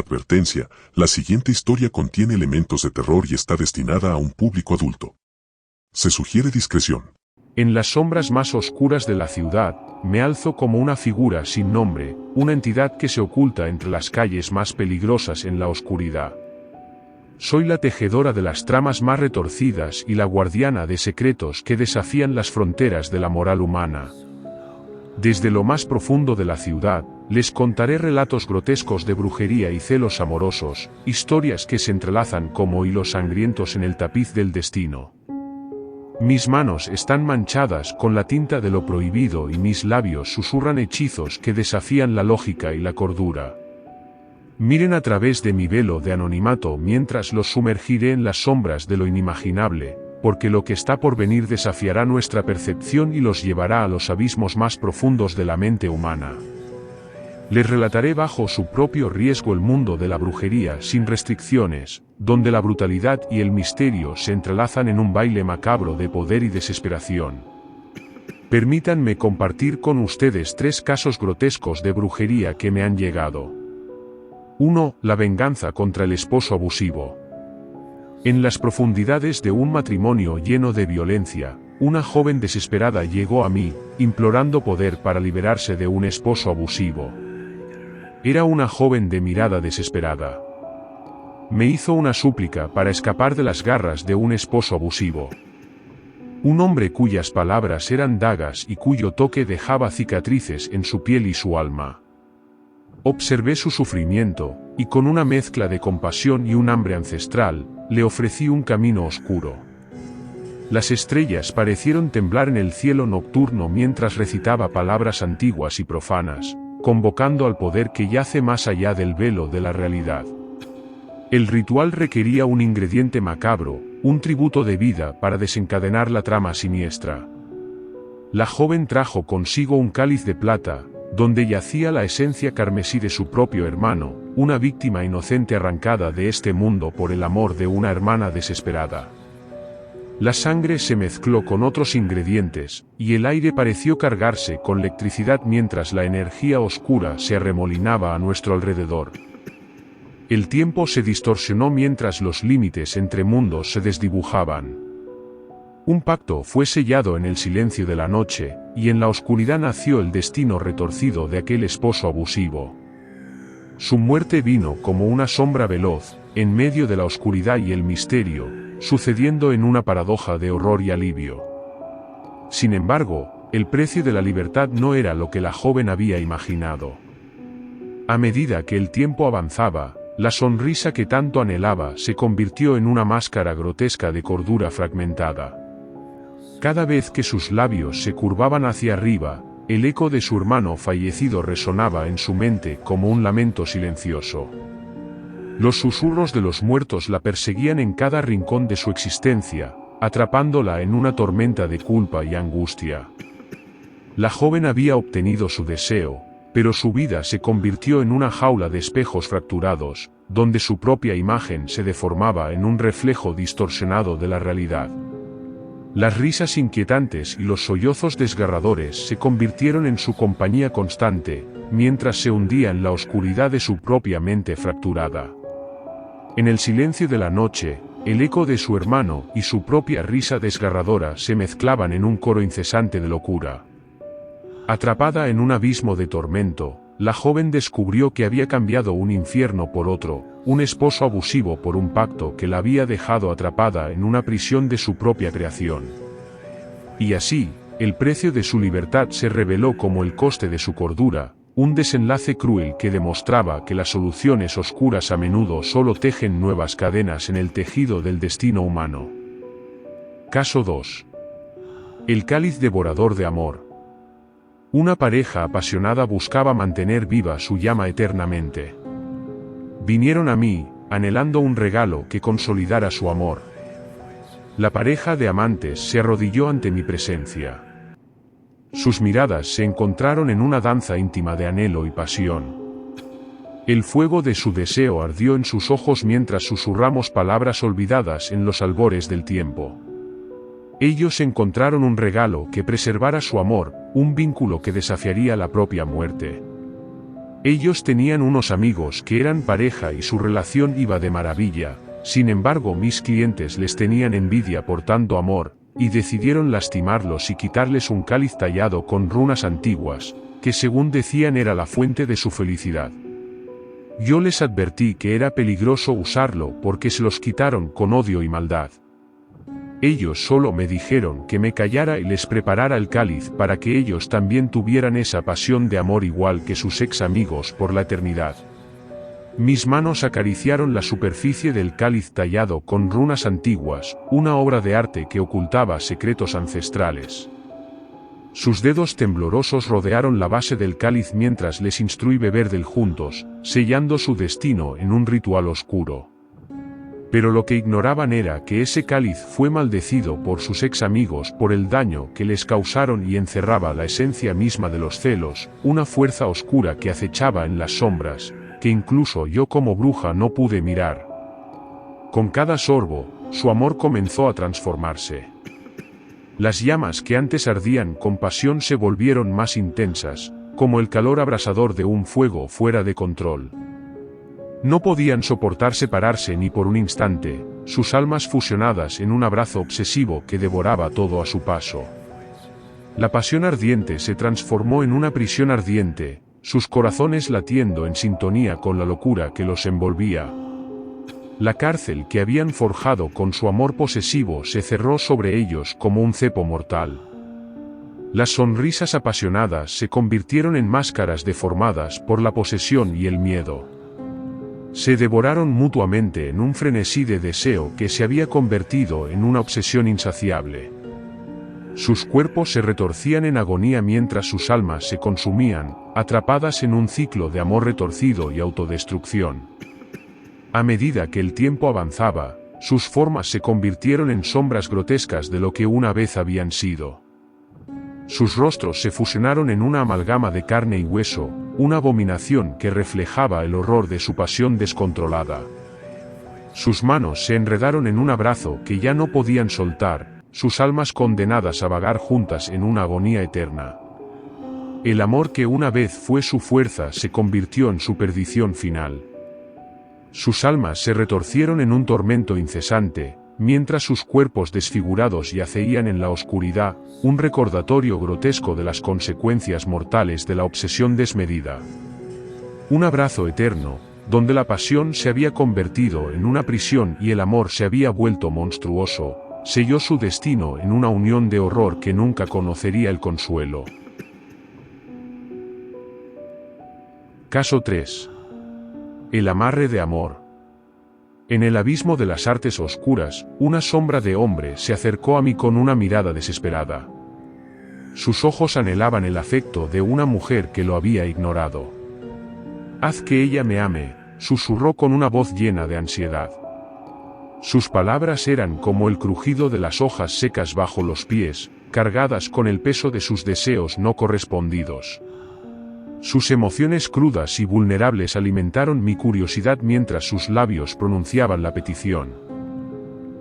Advertencia, la siguiente historia contiene elementos de terror y está destinada a un público adulto. Se sugiere discreción. En las sombras más oscuras de la ciudad, me alzo como una figura sin nombre, una entidad que se oculta entre las calles más peligrosas en la oscuridad. Soy la tejedora de las tramas más retorcidas y la guardiana de secretos que desafían las fronteras de la moral humana. Desde lo más profundo de la ciudad, les contaré relatos grotescos de brujería y celos amorosos, historias que se entrelazan como hilos sangrientos en el tapiz del destino. Mis manos están manchadas con la tinta de lo prohibido y mis labios susurran hechizos que desafían la lógica y la cordura. Miren a través de mi velo de anonimato mientras los sumergiré en las sombras de lo inimaginable, porque lo que está por venir desafiará nuestra percepción y los llevará a los abismos más profundos de la mente humana. Les relataré bajo su propio riesgo el mundo de la brujería sin restricciones, donde la brutalidad y el misterio se entrelazan en un baile macabro de poder y desesperación. Permítanme compartir con ustedes 3 casos grotescos de brujería que me han llegado. 1. La venganza contra el esposo abusivo. En las profundidades de un matrimonio lleno de violencia, una joven desesperada llegó a mí, implorando poder para liberarse de un esposo abusivo. Era una joven de mirada desesperada. Me hizo una súplica para escapar de las garras de un esposo abusivo. Un hombre cuyas palabras eran dagas y cuyo toque dejaba cicatrices en su piel y su alma. Observé su sufrimiento, y con una mezcla de compasión y un hambre ancestral, le ofrecí un camino oscuro. Las estrellas parecieron temblar en el cielo nocturno mientras recitaba palabras antiguas y profanas, convocando al poder que yace más allá del velo de la realidad. El ritual requería un ingrediente macabro, un tributo de vida para desencadenar la trama siniestra. La joven trajo consigo un cáliz de plata, donde yacía la esencia carmesí de su propio hermano, una víctima inocente arrancada de este mundo por el amor de una hermana desesperada. La sangre se mezcló con otros ingredientes, y el aire pareció cargarse con electricidad mientras la energía oscura se arremolinaba a nuestro alrededor. El tiempo se distorsionó mientras los límites entre mundos se desdibujaban. Un pacto fue sellado en el silencio de la noche, y en la oscuridad nació el destino retorcido de aquel esposo abusivo. Su muerte vino como una sombra veloz, en medio de la oscuridad y el misterio, sucediendo en una paradoja de horror y alivio. Sin embargo, el precio de la libertad no era lo que la joven había imaginado. A medida que el tiempo avanzaba, la sonrisa que tanto anhelaba se convirtió en una máscara grotesca de cordura fragmentada. Cada vez que sus labios se curvaban hacia arriba, el eco de su hermano fallecido resonaba en su mente como un lamento silencioso. Los susurros de los muertos la perseguían en cada rincón de su existencia, atrapándola en una tormenta de culpa y angustia. La joven había obtenido su deseo, pero su vida se convirtió en una jaula de espejos fracturados, donde su propia imagen se deformaba en un reflejo distorsionado de la realidad. Las risas inquietantes y los sollozos desgarradores se convirtieron en su compañía constante, mientras se hundía en la oscuridad de su propia mente fracturada. En el silencio de la noche, el eco de su hermano y su propia risa desgarradora se mezclaban en un coro incesante de locura. Atrapada en un abismo de tormento, la joven descubrió que había cambiado un infierno por otro, un esposo abusivo por un pacto que la había dejado atrapada en una prisión de su propia creación. Y así, el precio de su libertad se reveló como el coste de su cordura, un desenlace cruel que demostraba que las soluciones oscuras a menudo solo tejen nuevas cadenas en el tejido del destino humano. Caso 2. El cáliz devorador de amor. Una pareja apasionada buscaba mantener viva su llama eternamente. Vinieron a mí, anhelando un regalo que consolidara su amor. La pareja de amantes se arrodilló ante mi presencia. Sus miradas se encontraron en una danza íntima de anhelo y pasión. El fuego de su deseo ardió en sus ojos mientras susurramos palabras olvidadas en los albores del tiempo. Ellos encontraron un regalo que preservara su amor, un vínculo que desafiaría la propia muerte. Ellos tenían unos amigos que eran pareja y su relación iba de maravilla. Sin embargo, mis clientes les tenían envidia por tanto amor, y decidieron lastimarlos y quitarles un cáliz tallado con runas antiguas, que según decían era la fuente de su felicidad. Yo les advertí que era peligroso usarlo porque se los quitaron con odio y maldad. Ellos solo me dijeron que me callara y les preparara el cáliz para que ellos también tuvieran esa pasión de amor igual que sus ex amigos por la eternidad. Mis manos acariciaron la superficie del cáliz tallado con runas antiguas, una obra de arte que ocultaba secretos ancestrales. Sus dedos temblorosos rodearon la base del cáliz mientras les instruí beber del juntos, sellando su destino en un ritual oscuro. Pero lo que ignoraban era que ese cáliz fue maldecido por sus ex amigos por el daño que les causaron y encerraba la esencia misma de los celos, una fuerza oscura que acechaba en las sombras, que incluso yo como bruja no pude mirar. Con cada sorbo, su amor comenzó a transformarse. Las llamas que antes ardían con pasión se volvieron más intensas, como el calor abrasador de un fuego fuera de control. No podían soportar separarse ni por un instante, sus almas fusionadas en un abrazo obsesivo que devoraba todo a su paso. La pasión ardiente se transformó en una prisión ardiente, sus corazones latiendo en sintonía con la locura que los envolvía. La cárcel que habían forjado con su amor posesivo se cerró sobre ellos como un cepo mortal. Las sonrisas apasionadas se convirtieron en máscaras deformadas por la posesión y el miedo. Se devoraron mutuamente en un frenesí de deseo que se había convertido en una obsesión insaciable. Sus cuerpos se retorcían en agonía mientras sus almas se consumían, atrapadas en un ciclo de amor retorcido y autodestrucción. A medida que el tiempo avanzaba, sus formas se convirtieron en sombras grotescas de lo que una vez habían sido. Sus rostros se fusionaron en una amalgama de carne y hueso, una abominación que reflejaba el horror de su pasión descontrolada. Sus manos se enredaron en un abrazo que ya no podían soltar, sus almas condenadas a vagar juntas en una agonía eterna. El amor que una vez fue su fuerza se convirtió en su perdición final. Sus almas se retorcieron en un tormento incesante, mientras sus cuerpos desfigurados yacían en la oscuridad, un recordatorio grotesco de las consecuencias mortales de la obsesión desmedida. Un abrazo eterno, donde la pasión se había convertido en una prisión y el amor se había vuelto monstruoso, selló su destino en una unión de horror que nunca conocería el consuelo. Caso 3. El amarre de amor. En el abismo de las artes oscuras, una sombra de hombre se acercó a mí con una mirada desesperada. Sus ojos anhelaban el afecto de una mujer que lo había ignorado. «Haz que ella me ame», susurró con una voz llena de ansiedad. Sus palabras eran como el crujido de las hojas secas bajo los pies, cargadas con el peso de sus deseos no correspondidos. Sus emociones crudas y vulnerables alimentaron mi curiosidad mientras sus labios pronunciaban la petición.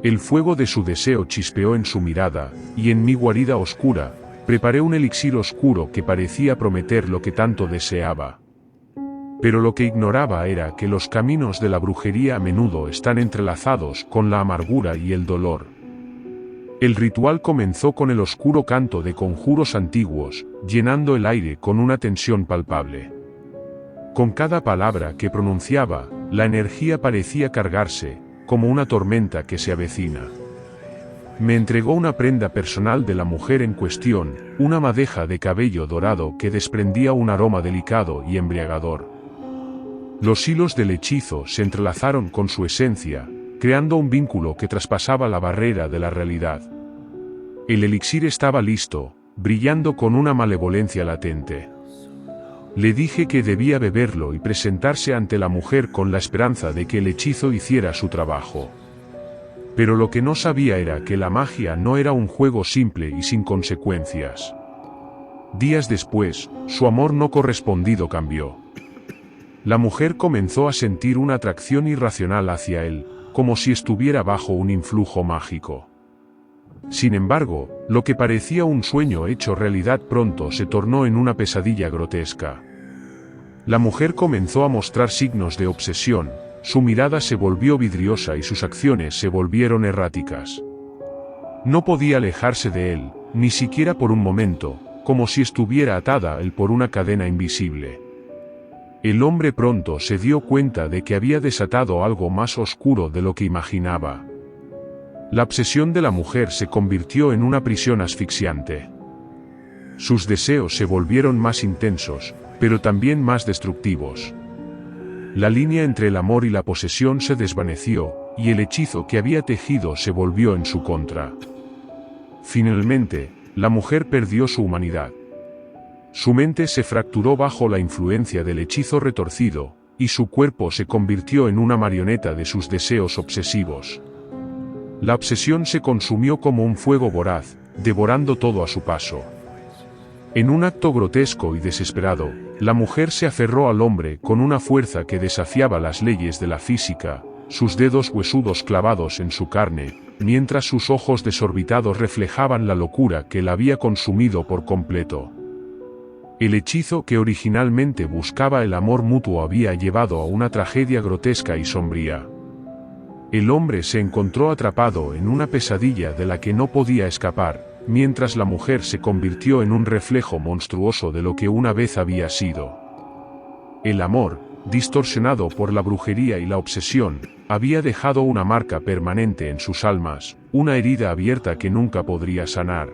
El fuego de su deseo chispeó en su mirada, y en mi guarida oscura, preparé un elixir oscuro que parecía prometer lo que tanto deseaba. Pero lo que ignoraba era que los caminos de la brujería a menudo están entrelazados con la amargura y el dolor. El ritual comenzó con el oscuro canto de conjuros antiguos, llenando el aire con una tensión palpable. Con cada palabra que pronunciaba, la energía parecía cargarse, como una tormenta que se avecina. Me entregó una prenda personal de la mujer en cuestión, una madeja de cabello dorado que desprendía un aroma delicado y embriagador. Los hilos del hechizo se entrelazaron con su esencia, creando un vínculo que traspasaba la barrera de la realidad. El elixir estaba listo, brillando con una malevolencia latente. Le dije que debía beberlo y presentarse ante la mujer con la esperanza de que el hechizo hiciera su trabajo. Pero lo que no sabía era que la magia no era un juego simple y sin consecuencias. Días después, su amor no correspondido cambió. La mujer comenzó a sentir una atracción irracional hacia él, como si estuviera bajo un influjo mágico. Sin embargo, lo que parecía un sueño hecho realidad pronto se tornó en una pesadilla grotesca. La mujer comenzó a mostrar signos de obsesión, su mirada se volvió vidriosa y sus acciones se volvieron erráticas. No podía alejarse de él, ni siquiera por un momento, como si estuviera atada a él por una cadena invisible. El hombre pronto se dio cuenta de que había desatado algo más oscuro de lo que imaginaba. La obsesión de la mujer se convirtió en una prisión asfixiante. Sus deseos se volvieron más intensos, pero también más destructivos. La línea entre el amor y la posesión se desvaneció, y el hechizo que había tejido se volvió en su contra. Finalmente, la mujer perdió su humanidad. Su mente se fracturó bajo la influencia del hechizo retorcido, y su cuerpo se convirtió en una marioneta de sus deseos obsesivos. La obsesión se consumió como un fuego voraz, devorando todo a su paso. En un acto grotesco y desesperado, la mujer se aferró al hombre con una fuerza que desafiaba las leyes de la física, sus dedos huesudos clavados en su carne, mientras sus ojos desorbitados reflejaban la locura que la había consumido por completo. El hechizo que originalmente buscaba el amor mutuo había llevado a una tragedia grotesca y sombría. El hombre se encontró atrapado en una pesadilla de la que no podía escapar, mientras la mujer se convirtió en un reflejo monstruoso de lo que una vez había sido. El amor, distorsionado por la brujería y la obsesión, había dejado una marca permanente en sus almas, una herida abierta que nunca podría sanar.